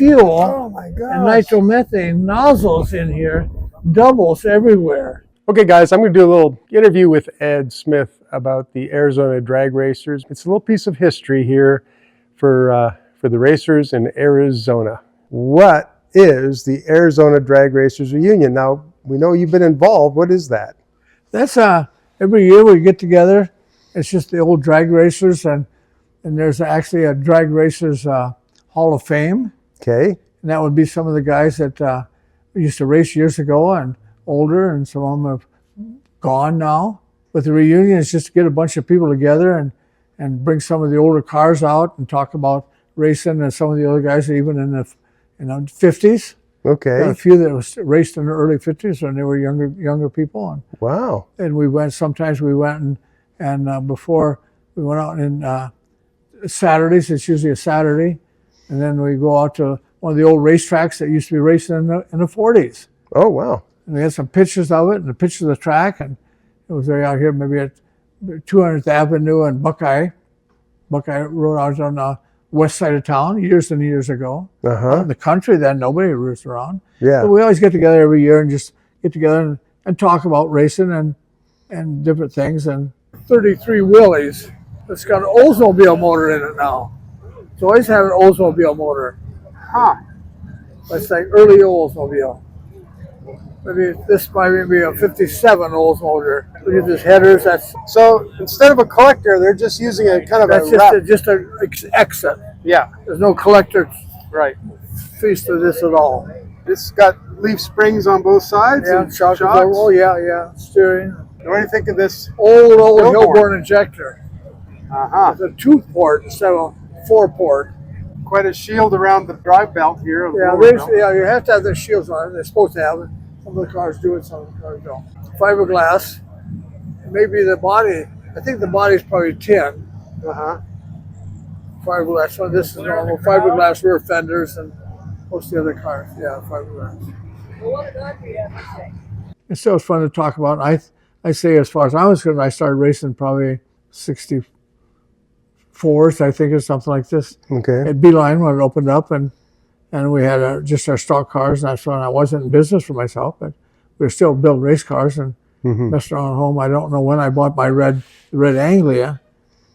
fuel and nitromethane nozzles in here, doubles everywhere. Okay, guys, I'm going to do a little interview with Ed Smith about the Arizona drag racers. It's a little piece of history here for the racers in Arizona. What is the Arizona Drag Racers Reunion? Now, we know you've been involved. What is that? That's every year we get together. It's just the old drag racers, and there's actually a drag racers Hall of Fame. Okay. And that would be some of the guys that used to race years ago and older, and some of them have gone now. But the reunion is just to get a bunch of people together and bring some of the older cars out and talk about racing, and some of the other guys even in the 50s. Okay. Got a few that was raced in the early 50s when they were younger people. And, wow. And we went, sometimes we went and before we went out in Saturdays, it's usually a Saturday, and then we go out to one of the old racetracks that used to be racing in the 40s. Oh, wow. And we had some pictures of it and the pictures of the track, and it was right out here maybe at 200th Avenue and Buckeye Road out on the west side of town years and years ago. In the country then, nobody raced around. Yeah. But we always get together every year and just get together and talk about racing and different things. And 33 Willys, it's got an Oldsmobile motor in it now. It's always had an Oldsmobile motor. Huh. It's like early Oldsmobile. Maybe this might be a 57 Oldsmobile. Look at this headers. That's so instead of a collector, they're just using a kind of just an exit. Yeah. There's no collector right piece to this at all. This got leaf springs on both sides. Yeah, and shocks. Oh yeah. Steering. What do you think of this old Hilborn injector? It's a 2-port instead of a 4-port. Quite a shield around the drive belt here. Yeah, you have to have the shields on it. They're supposed to have it. Some of the cars do it, some of the cars don't. Fiberglass. Maybe the body. I think the body's probably tin. Fiberglass. So this is normal. Fiberglass rear fenders and most of the other cars. Yeah, fiberglass. It's still fun to talk about. I say, as far as I was concerned, I started racing probably 64th, I think, or something like this. Okay. At Beeline when it opened up, and we had just our stock cars, and that's when I wasn't in business for myself, but we were still building race cars and messing around at home. I don't know when I bought my red Anglia.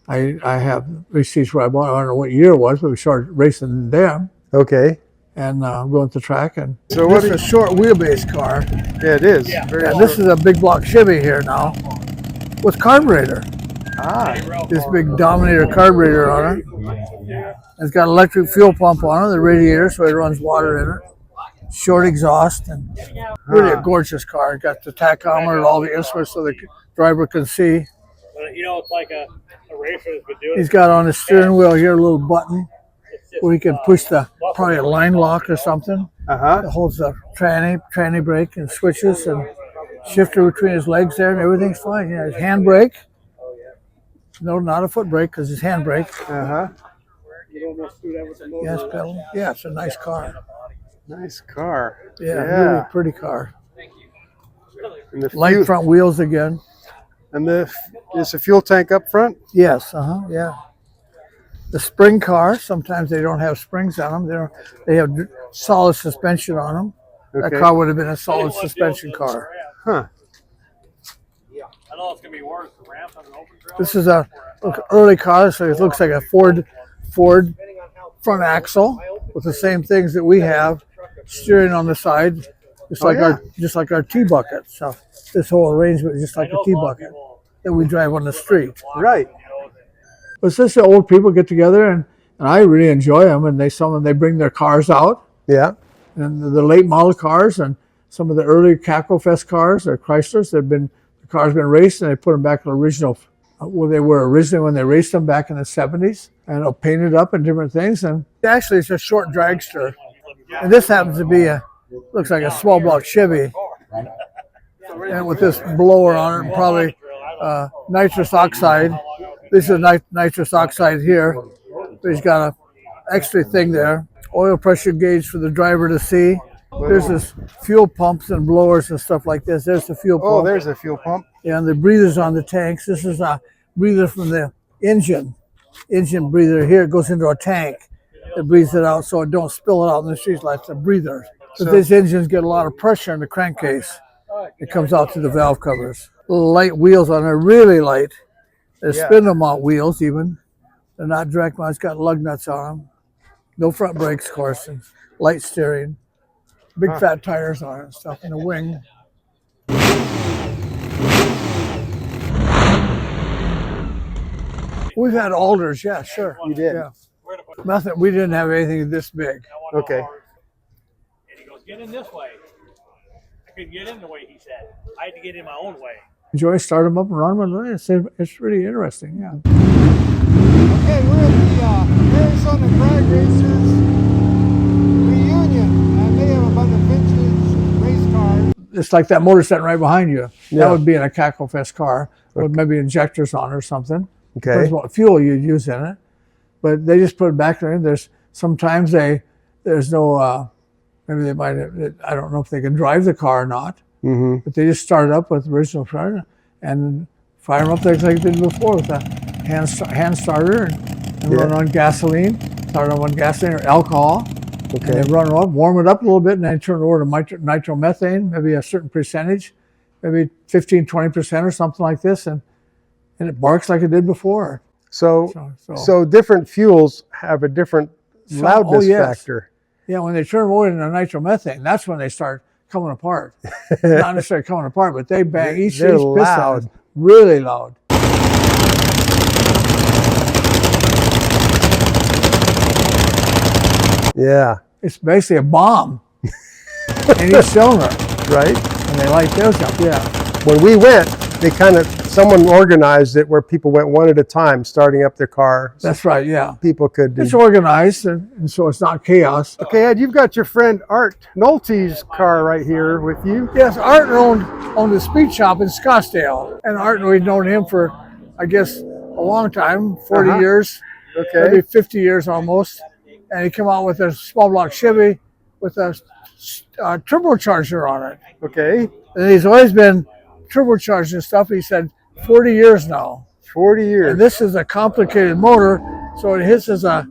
I have receipts where I bought it. I don't know what year it was, but we started racing them. Okay. And going to the track. And so this is a short wheelbase car. Yeah, it is. Yeah, this is a big block Chevy here now with carburetor. This big Dominator carburetor on it. It's got electric fuel pump on it, the radiator, so it runs water in it. Short exhaust, and really a gorgeous car. It got the tachometer and all the instruments so the driver can see. You know, it's like a racer that's been doing it. He's got on the steering wheel here a little button where he can push probably a line lock or something. It holds the tranny brake and switches and shifter between his legs there, and everything's fine. Yeah, his handbrake. No, not a foot brake because it's handbrake. Gas pedal. Yeah, it's a nice car. Nice car. Yeah, really pretty car. And the light front wheels again. And is the fuel tank up front? Yes. Yeah. The spring car. Sometimes they don't have springs on them. They have solid suspension on them. Okay. That car would have been a solid suspension car. Huh. I know it's gonna be worse. The ramp on an open trail. This is a early car, so it looks like a Ford front axle with the same things that we have. Steering on the side, just like our T-bucket. So this whole arrangement is just like a T-bucket that we drive on the street. Right. But since the old people get together, and I really enjoy them, and they bring their cars out. Yeah. And the late model cars and some of the early Cacklefest cars or Chryslers, the cars been raced, and they put them back to the original where they were originally when they raced them back in the 70s, and painted up and different things. And actually, it's a short dragster. And this happens to be looks like a small block Chevy, and with this blower on it, and probably nitrous oxide. This is nitrous oxide here. He's got a extra thing there. Oil pressure gauge for the driver to see. There's this fuel pumps and blowers and stuff like this. There's the fuel pump. Oh, there's a fuel pump. Yeah, and the breathers on the tanks. This is a breather from the engine breather here. It goes into a tank. It breathes it out so it don't spill it out in the streets like the breather. But these engines get a lot of pressure in the crankcase. It comes out through the valve covers. Little light wheels on there, really light. They're spindle mount wheels even. They're not direct mount. It's got lug nuts on them. No front brakes, of course, and light steering. Big fat tires on it and stuff in the wing. We've had alders, yeah, sure. You did? Yeah. Nothing. We didn't have anything this big. Okay. And he goes, get in this way. I couldn't get in the way he said. I had to get in my own way. Enjoy, start them up and run them. It's really interesting, yeah. Okay, we're at the Arizona Drag Racers reunion, and they have a bunch of vintage race cars. It's like that motor setting right behind you. Yeah. That would be in a Cacklefest car with maybe injectors on it or something. Okay. Depends what fuel you'd use in it. But they just put it back there. There's sometimes there's no, maybe they might have, I don't know if they can drive the car or not, but they just start it up with the original car and fire them up like they did before with a hand starter and run on gasoline, start them on gasoline or alcohol. Okay. And they run it up, warm it up a little bit, and then turn it over to nitromethane, maybe a certain percentage, maybe 15, 20% or something like this, and it barks like it did before. So different fuels have a different loudness factor. Yeah, when they turn them over into nitromethane, that's when they start coming apart. Not necessarily coming apart, but they bang each piston loud. is really loud. Yeah. It's basically a bomb in each cylinder, Right? and they light those up. Yeah. When we went, someone organized it where people went one at a time, starting up their car. So That's right, yeah. people could. It's organized, and so it's not chaos. Okay, Ed, you've got your friend Art Nolte's car right here with you. Yes, Art owned a speed shop in Scottsdale, and Art, we've known him for, I guess, a long time, 40 years, Okay. maybe 50 years almost. And he came out with a small block Chevy with a turbocharger on it. Okay. And he's always been turbocharged and stuff. He said 40 years now. 40 years. And this is a complicated motor, so it hits as a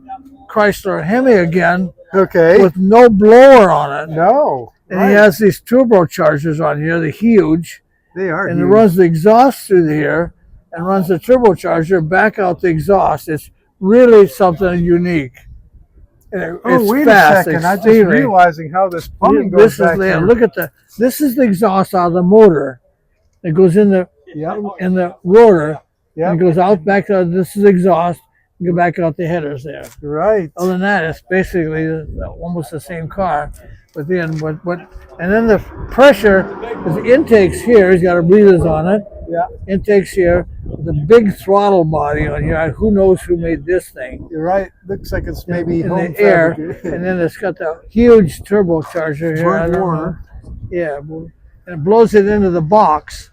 Chrysler Hemi again Okay. with no blower on it. No. And he has these turbochargers on here, they're huge. They are. And it huge. runs the exhaust through here and runs the turbocharger back out the exhaust. It's really something unique. And it's wait fast, a second. I'm just extremely. realizing how this plumbing This goes is back here. look at this is the exhaust out of the motor. It goes in the rotor. Yep. And it goes out back to this is exhaust. Go back out the headers there. Right. Other than that, it's basically almost the same car. But then and then the pressure, the intakes here, he's got a breathers on it. Yeah. Intakes here, the big throttle body on here. Who knows who made this thing? You're right. Looks like it's maybe In home the air, fabricated. and then it's got the huge turbocharger here. I don't know. Warner. Yeah, and it blows it into the box.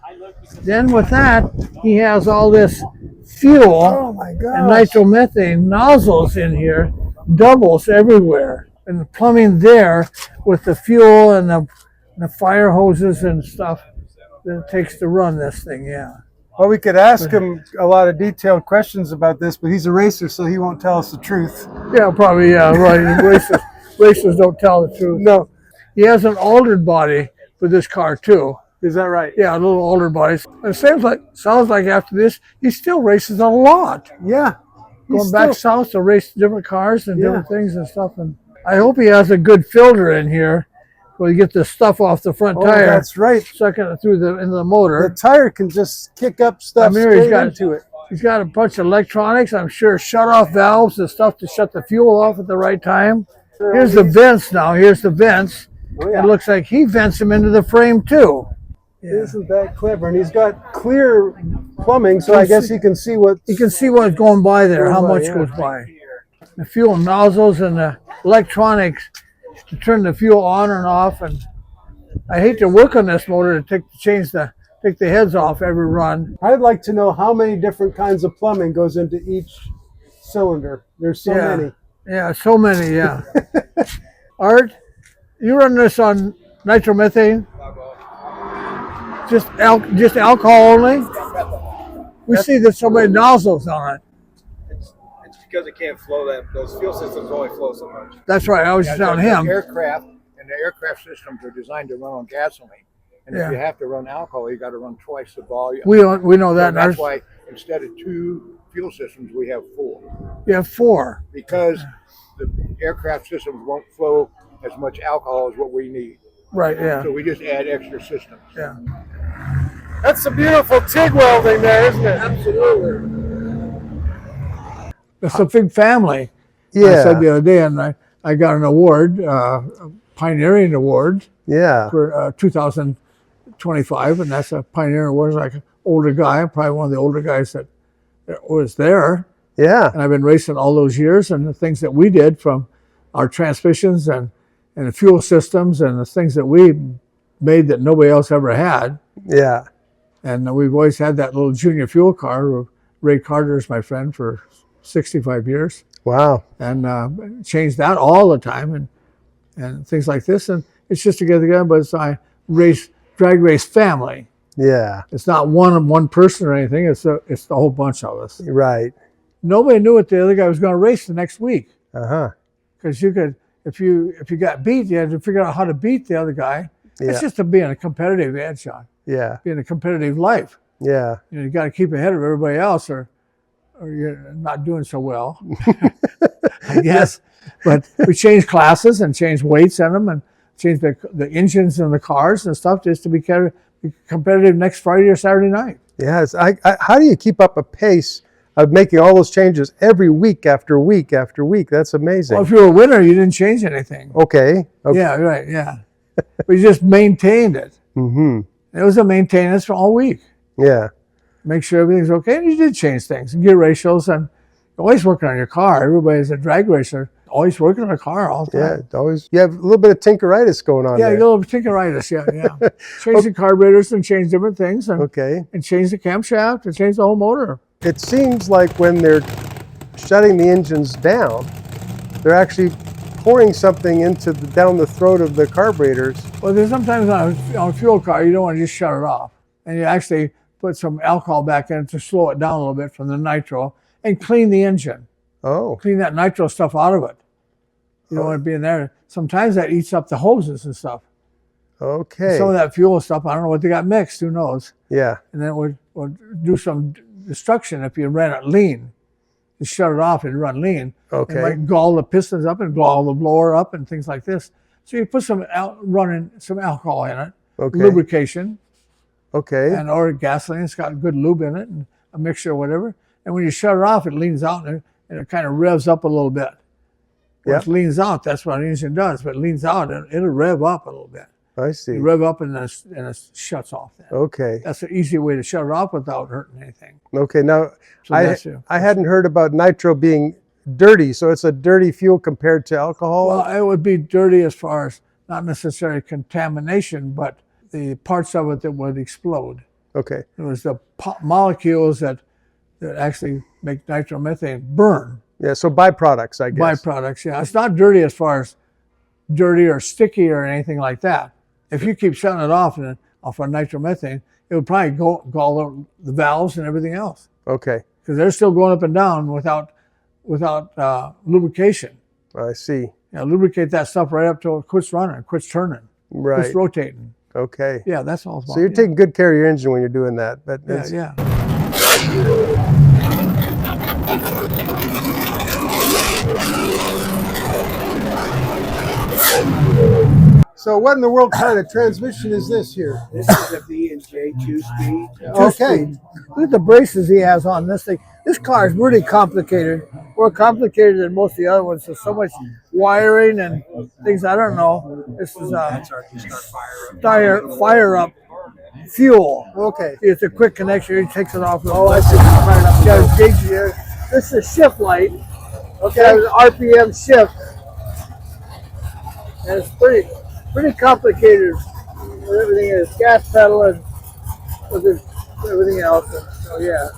Then with that, he has all this fuel Oh my and gosh. nitromethane nozzles in here, doubles everywhere, and the plumbing there with the fuel and the fire hoses and stuff that it takes to run this thing. Yeah. Well, we could ask him a lot of detailed questions about this, but he's a racer, so he won't tell us the truth. Yeah, probably. Yeah, right. Racers don't tell the truth. No. He has an altered body for this car too. Is that right? Yeah, a little altered body. It sounds like after this, he still races a lot. Yeah. Going back south to race different cars and different things and stuff. And I hope he has a good filter in here where you get the stuff off the front tire. That's right. Sucking it through into the motor. The tire can just kick up stuff straight into it. He's got a bunch of electronics, I'm sure, shut-off valves and stuff to shut the fuel off at the right time. Here's the vents now. Here's the vents. Oh, yeah. It looks like he vents them into the frame too. Yeah. Isn't that clever? And he's got clear plumbing, so I guess he can see what. You can see what's going by there, how much yeah. goes by. The fuel nozzles and the electronics to turn the fuel on and off. And I hate to work on this motor to take the heads off every run. I'd like to know how many different kinds of plumbing goes into each cylinder. There's so many. Yeah, so many, yeah. Art, you run this on nitromethane? Just alcohol only? We see there's so many nozzles on it. It's because it can't flow that those fuel systems only flow so much. That's right. I was just telling him. Aircraft and the aircraft systems are designed to run on gasoline, and Yeah. if you have to run alcohol, you got to run twice the volume. We know that. So that's why instead of 2 fuel systems, we have 4. You have 4. Because the aircraft systems won't flow as much alcohol as what we need. Right. Yeah. So we just add extra systems. Yeah. That's some beautiful TIG welding there, isn't it? Absolutely. It's a big family. Yeah. I said the other day, and I got an award, a pioneering award Yeah. for 2025, and that's a pioneering award. It's like an older guy, probably one of the older guys that was there. Yeah. And I've been racing all those years, and the things that we did from our transmissions and the fuel systems and the things that we made that nobody else ever had. Yeah. And we've always had that little junior fuel car. Ray Carter is my friend for 65 years. Wow. And changed that all the time and things like this. And it's just together, but it's a drag race family. Yeah. It's not one person or anything. It's the whole bunch of us. Right. Nobody knew what the other guy was going to race the next week. Uh-huh. Because you could, if you got beat, you had to figure out how to beat the other guy. Yeah. It's just to be in a competitive edge on, Yeah. be in a competitive life. Yeah. You got to keep ahead of everybody else, or you're not doing so well, I guess. But we changed classes and changed weights in them and changed the engines in the cars and stuff just to be competitive next Friday or Saturday night. Yes. How do you keep up a pace of making all those changes every week after week after week? That's amazing. Well, if you were a winner, you didn't change anything. Okay. Yeah, right, yeah. We just maintained it. Mm-hmm. It was a maintenance for all week. Yeah. Make sure everything's okay. And you did change things, gear ratios, and you're always working on your car. Everybody's a drag racer, always working on a car all the time. Yeah. It's always, you have a little bit of tinkeritis going on Yeah, there. you little tinkeritis, yeah. Change the carburetors and change different things and change the camshaft and change the whole motor. It seems like when they're shutting the engines down, they're actually pouring something down the throat of the carburetors. Well, there's sometimes on a fuel car, you don't want to just shut it off. And you actually put some alcohol back in to slow it down a little bit from the nitro and clean the engine. Oh. Clean that nitro stuff out of it. You don't want to be in there. Sometimes that eats up the hoses and stuff. Okay. Some of that fuel stuff, I don't know what they got mixed, who knows. Yeah. And then it would do some destruction if you ran it lean. You shut it off and run lean. Okay. It might gall the pistons up and gall the blower up and things like this. So you put some alcohol in it, lubrication, and or gasoline. It's got good lube in it and a mixture or whatever. And when you shut it off, it leans out and it kind of revs up a little bit. When it leans out, that's what an engine does. But it leans out, it'll rev up a little bit. I see. You rev up and it shuts off then. Okay. That's an easy way to shut it off without hurting anything. Okay. Now, So I hadn't heard about nitro being dirty, so it's a dirty fuel compared to alcohol? Well, it would be dirty as far as not necessarily contamination, but the parts of it that would explode. Okay. It was the molecules that actually make nitromethane burn. Yeah, so byproducts, I guess. Byproducts, yeah. It's not dirty as far as dirty or sticky or anything like that. If you keep shutting it off on nitromethane, it would probably gall the valves and everything else. Okay. Because they're still going up and down without lubrication. I see. Yeah, lubricate that stuff right up till it quits running, quits turning, quits rotating. Okay. Yeah, that's all. So you're taking good care of your engine when you're doing that. But yeah. So what in the world kind of transmission is this here? This is a B&J 2-speed. Okay. Look at the braces he has on this thing. This car is really complicated. More complicated than most of the other ones. There's so much wiring and things I don't know. This is fire up fuel. Okay. It's a quick connection. He takes it off. Oh, I see. Got a gauge here. This is a shift light. Okay. It has an RPM shift. And it's pretty complicated with everything is. Gas pedal and with everything else. And so yeah.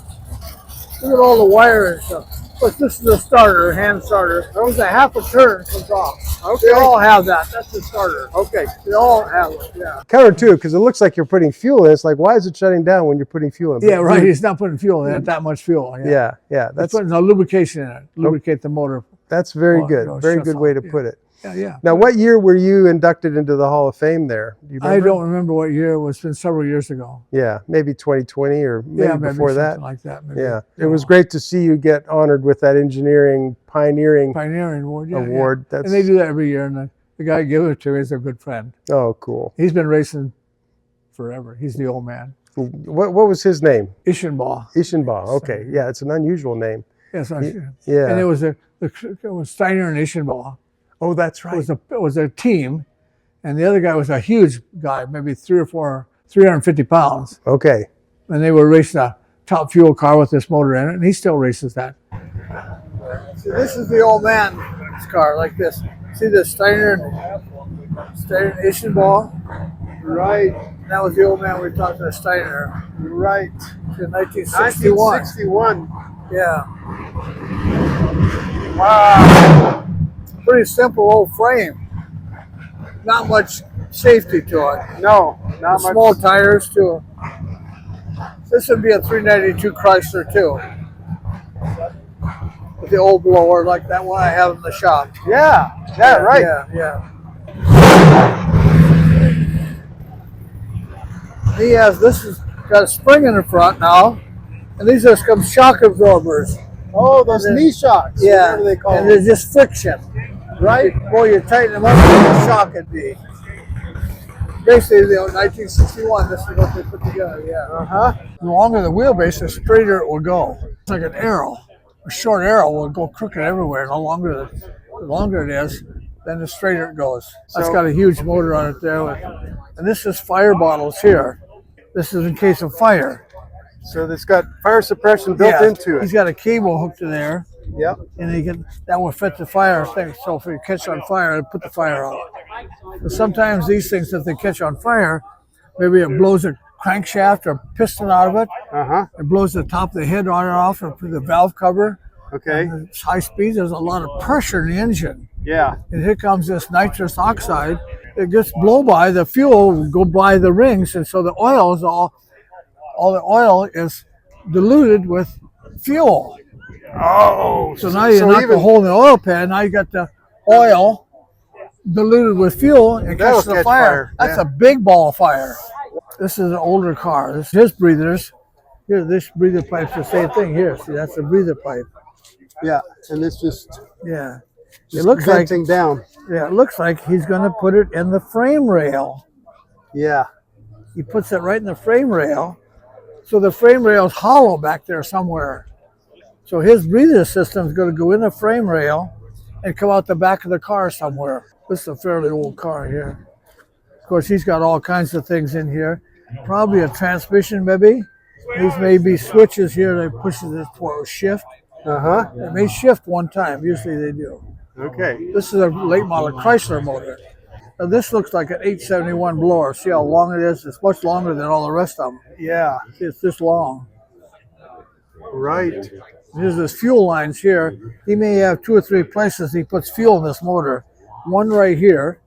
Look at all the wire and stuff. But this is a starter, hand starter. There was a half a turn comes off. Okay. They all have that. That's a starter. Okay. They all have it. Yeah. Counter too, because it looks like you're putting fuel in. It's like, why is it shutting down when you're putting fuel in? Yeah, right. He's not putting fuel in it, that much fuel. Yeah, yeah. He's That's putting no lubrication in it. Lubricate the motor. that's very Well, good. you know, Very shuts good off. way to put it. Yeah, yeah. Now, what year were you inducted into the Hall of Fame there? Do you I remember? don't remember what year it was. It's been several years ago. Yeah, maybe 2020 or maybe Yeah, before that. something like that. Maybe. Yeah, it was great to see you get honored with that engineering pioneering Pioneering Award. Yeah, award. Yeah. That's And they do that every year. And the guy who gave it to me is a good friend. oh, cool. He's been racing forever. He's the old man. What was his name? Eshenbaugh. Eshenbaugh. Okay, yeah, it's an unusual name. Yes, Yeah. And it was Steiner and Eshenbaugh. Oh, that's It right. was a team, and the other guy was a huge guy, maybe 350 pounds, Okay. and they were racing a top fuel car with this motor in it, and he still races that. See, this is the old man's car, like this. See the Steiner and Eshenbaugh? Right. That was the old man we talked to, the Steiner. Right. In 1961. 1961. Yeah. Wow. Pretty simple old frame. Not much safety to it. No, not much. Small tires too. This would be a 392 Chrysler too. With the old blower like that one I have in the shop. Yeah. Yeah. Right. Yeah. He has this has got a spring in the front now, and these are some shock absorbers. Oh, those knee shocks. Yeah, Whatever they call and them. they're just friction, right? Boy, you tighten them up, the shock would be. Basically, 1961. This is what they put together. Yeah. The longer the wheelbase, the straighter it will go. It's like an arrow. A short arrow will go crooked everywhere. And the longer it is, then the straighter it goes. That's got a huge motor on it there. And this is fire bottles here. This is in case of fire. So it's got fire suppression built into He's it. got a cable hooked to there, Yep. and that will fit the fire thing. So if you catch on fire, it'll put the fire out. But sometimes these things, if they catch on fire, maybe it blows a crankshaft or piston out of it. It blows the top of the head on and off and put the valve cover. Okay. And it's high speed. There's a lot of pressure in the engine. Yeah. And here comes this nitrous oxide. It gets blow by, the fuel will go by the rings, and so the oil is all the oil is diluted with fuel. Oh. So now you knock a hole in the oil pan. Now you got the oil diluted with fuel and That'll catches the catch fire. fire, That's yeah. a big ball of fire. This is an older car. This is his breathers. Here, this breather pipe's the same thing. Here, see, that's a breather pipe. Yeah. And it's just Yeah. It looks like venting down. it looks like he's going to put it in the frame rail. Yeah. He puts it right in the frame rail. So the frame rail is hollow back there somewhere. So his breather system is going to go in the frame rail and come out the back of the car somewhere. This is a fairly old car here. Of course, he's got all kinds of things in here. Probably a transmission, maybe. These may be switches here that pushes it for a shift. It may shift one time. Usually they do. Okay. This is a late model Chrysler motor. Now this looks like an 871 blower. See how long it is? It's much longer than all the rest of them. Yeah. See, it's this long. Right. There's this fuel lines here. He may have 2 or 3 places he puts fuel in this motor. One right here,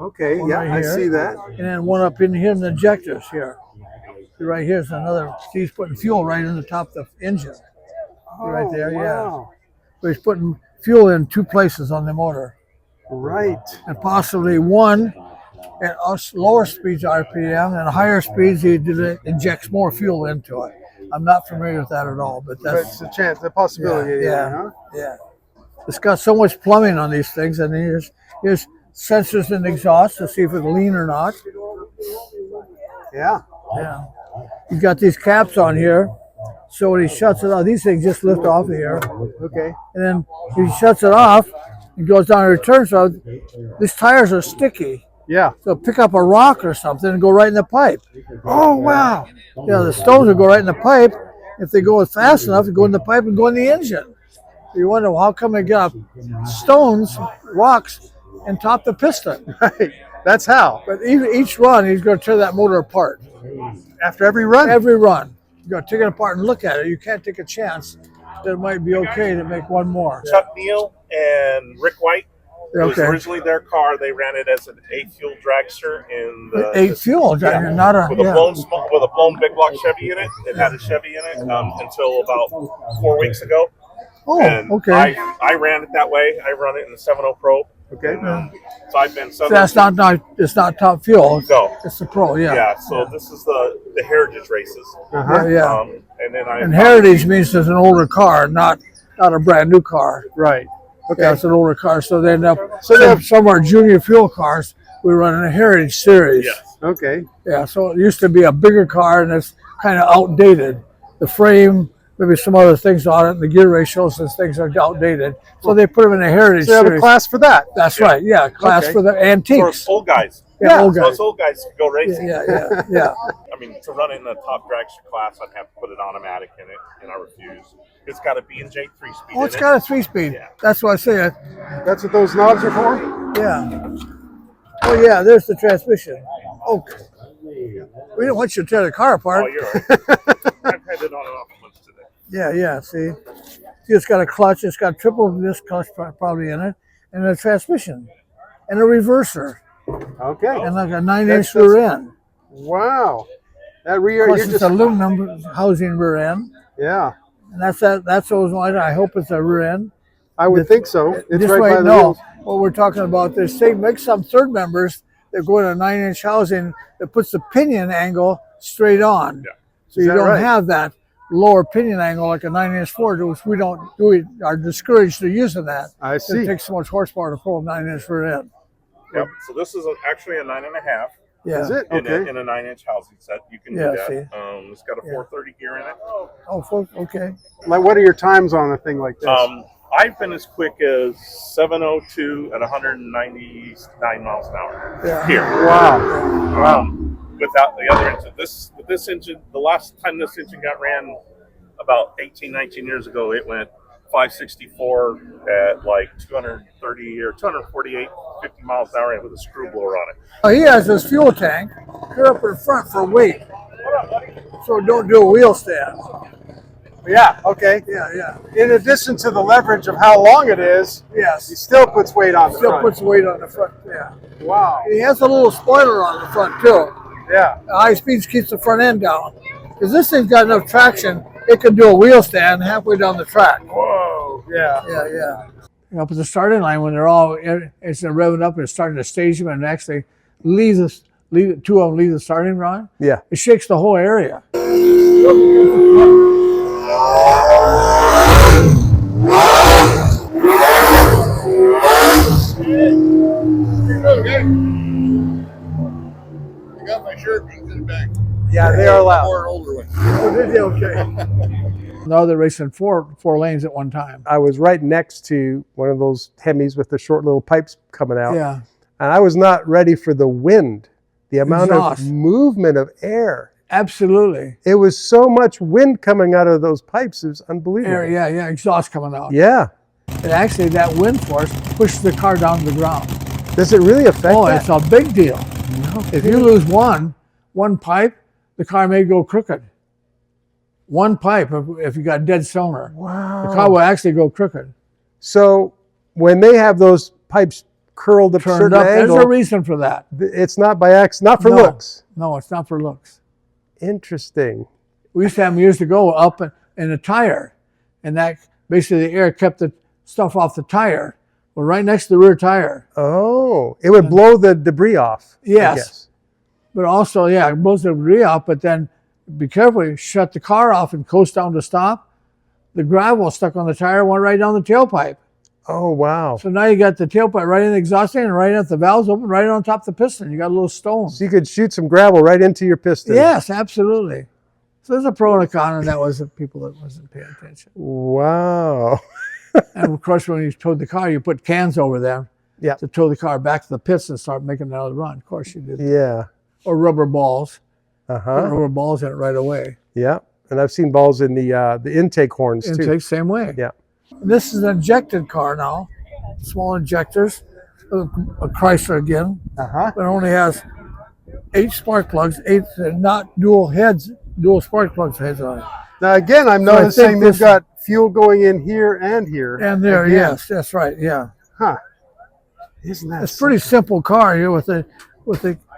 Okay. One Yeah, right I here. see that. and then one up in here in the injectors here. See, right here's another. See, he's putting fuel right in the top of the engine. See, right there, Wow. So he's putting fuel in 2 places on the motor, Right. and possibly one at lower speeds RPM, and higher speeds he injects more fuel into it. I'm not familiar with that at all, but But that's it's a chance, a possibility. Yeah, Huh? yeah. It's got so much plumbing on these things, and here's sensors in the exhaust to see if it's lean or not. Yeah. Yeah. You've got these caps on here, so when he shuts it off, these things just lift off of here, Okay. and then he shuts it off, and goes down and returns. So these tires are sticky, Yeah. so pick up a rock or something and go right in the pipe. Oh, wow. Yeah, the stones will go right in the pipe. If they go fast enough, they go in the pipe and go in the engine. You wonder, well, how come they got stones, rocks, and top the piston? Right. That's how. But each run, he's going to tear that motor apart. After every run. Every run, you got to take it apart and look at it. You can't take a chance that might be okay to make one more. Chuck Neal and Rick White. It was Okay. originally their car. They ran it as an 8-fuel dragster in the 8 fuel, not a with a blown big block Chevy in it. It had a Chevy in it until about 4 weeks ago. Oh, and okay. I ran it that way. I run it in the 7.0 Pro. Okay. And, so I've been. So that's not it's not top fuel. No. It's the Pro. Yeah. Yeah. So this is the heritage races. Yeah. And then and heritage means it's an older car, not a brand new car. Right. Okay. Yeah, it's an older car. So they end up. Some of our junior fuel cars we run in a heritage series. Yes. Okay. Yeah. So it used to be a bigger car, and it's kind of outdated. The frame, maybe some other things on it, and the gear ratios and things are outdated. So they put them in a heritage So they have series. a class for that. That's right. Yeah, class for the For antiques. old guys. Yeah, old So guys. it's old guys can go racing. Yeah. I mean, to run it in the top dragster class, I'd have to put an automatic in it, and I refuse. It's got a B&J 3-speed. Oh, it's got a 3-speed. Yeah. That's what I say. That's what those knobs are for? Yeah. Oh, yeah, there's the transmission. Okay. We don't want you to tear the car apart. Oh, you're right. I've had it on and off once today. Yeah, see. It's got a clutch. It's got triple disc clutch probably in it, and a transmission, and a reverser, Okay. and like a 9-inch rear end. Wow. That rear, Plus, you're it's just, aluminum housing rear end, yeah. and that's those ones. I hope it's a rear end. I would think so. It's Just right by the no. wheels. What we're talking about, there's make some third members that go in a 9-inch housing that puts the pinion angle straight on. Yeah. So Is you that don't right? have that lower pinion angle like a 9-inch Ford, which we don't do. We are discouraged to using that. I see. It takes so much horsepower to pull a 9-inch rear end. Yep. So this is actually a 9.5 Yeah. Is it? in, Okay. in a 9-inch housing set. You can Yeah, do that. see. It's got a 430 gear in it. Oh, okay. Like, what are your times on a thing like this? I've been as quick as 702 at 199 miles an hour Yeah. here. Wow. Without the other engine. With this engine, the last time this engine got ran about 18, 19 years ago, it went 564 at like 230 or 248, 50 miles an hour with a screw blower on it. He has this fuel tank here up in front for weight. So don't do a wheel stand. Yeah, okay. Yeah. In addition to the leverage of how long it is, he Yes. still puts weight on the Still front. puts weight on the front. Yeah. Wow. He has a little spoiler on the front too. Yeah. High speeds keeps the front end down. Because this thing's got enough traction, it can do a wheel stand halfway down the track. Whoa. Yeah. Yeah. Up at the starting line when they're all it's revving up and starting to stage them and actually two of them leave the starting line. Yeah. It shakes the whole area. I got my shirt in the back. Yeah, they are loud. Or an older one. Oh, did you? Okay. No, they're racing four lanes at one time. I was right next to one of those Hemis with the short little pipes coming out. Yeah. And I was not ready for the wind, the amount Exhaust. of movement of air. Absolutely. It was so much wind coming out of those pipes. It was unbelievable. Air, yeah, exhaust coming out. Yeah. And actually, that wind force pushes the car down to the ground. Does it really affect Oh, that? it's a big deal. If you lose one pipe, the car may go crooked. One pipe, if you got dead cylinder, Wow. the car will actually go crooked. So when they have those pipes curled up a Turned certain up. There's angle, a reason for that. it's not by accident, not for No. looks. No, it's not for looks. Interesting. We used to have them years ago up in a tire, and that basically the air kept the stuff off the tire. Well, right next to the rear tire. Oh, it would blow the debris off. I Yes. guess. But also, yeah, it blows the debris off, but then be careful, you shut the car off and coast down to stop. The gravel stuck on the tire went right down the tailpipe. Oh, wow. So now you got the tailpipe right in the exhaust stand and right at the valves open, right on top of the piston. You got a little stone. So you could shoot some gravel right into your piston. Yes, absolutely. So there's a pro and a con, and that was the people that wasn't paying attention. Wow. And of course, when you towed the car, you put cans over them Yeah. to tow the car back to the pits and start making another run. Of course you did. Yeah. Or rubber balls. Put Uh-huh. rubber balls in it right away. Yeah. And I've seen balls in the intake horns too. Intake, same way. Yeah. This is an injected car now. Small injectors. A Chrysler again. Uh-huh. But it only has 8 spark plugs, 8 not dual heads, dual spark plugs heads on it. Now again, I'm So I noticing think they've this- got fuel going in here and here. And there, again. yes, that's right, yeah. Huh. Isn't that It's a pretty simple car here with the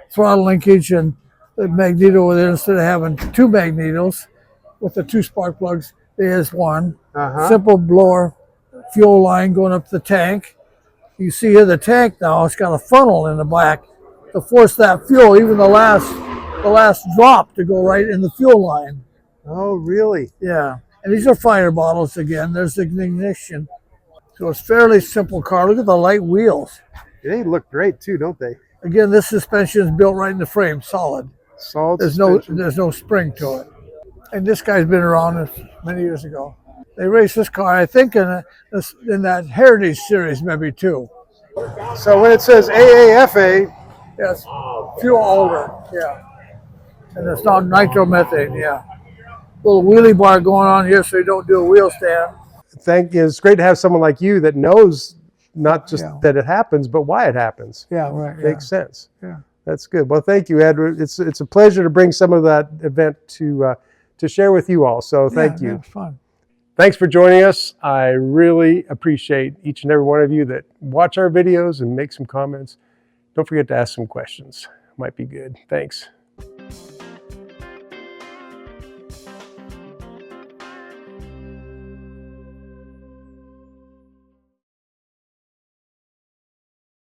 throttle linkage and the magneto with it. Instead of having two magnetos with the two spark plugs, there's one. Uh-huh. Simple blower fuel line going up the tank. You see here the tank now, it's got a funnel in the back to force that fuel, even the last drop, to go right in the fuel line. Oh, really? Yeah. And these are fire bottles again. There's the ignition. So it's fairly simple car. Look at the light wheels. They look great too, don't they? Again, this suspension is built right in the frame, solid. Solid There's suspension. no spring to it. And this guy's been around many years ago. They raced this car, I think, in that Heritage Series, maybe too. So when it says AAFA, Yes, fuel older, yeah. And it's not nitromethane, yeah. Little wheelie bar going on here so you don't do a wheel stand. it's great to have someone like you that knows not just Yeah. that it happens, but why it happens. Yeah, right. Makes sense. Yeah. That's good. Well, thank you, Ed. It's a pleasure to bring some of that event to share with you all. So thank you. Yeah, it's fun. Thanks for joining us. I really appreciate each and every one of you that watch our videos and make some comments. Don't forget to ask some questions. Might be good. Thanks.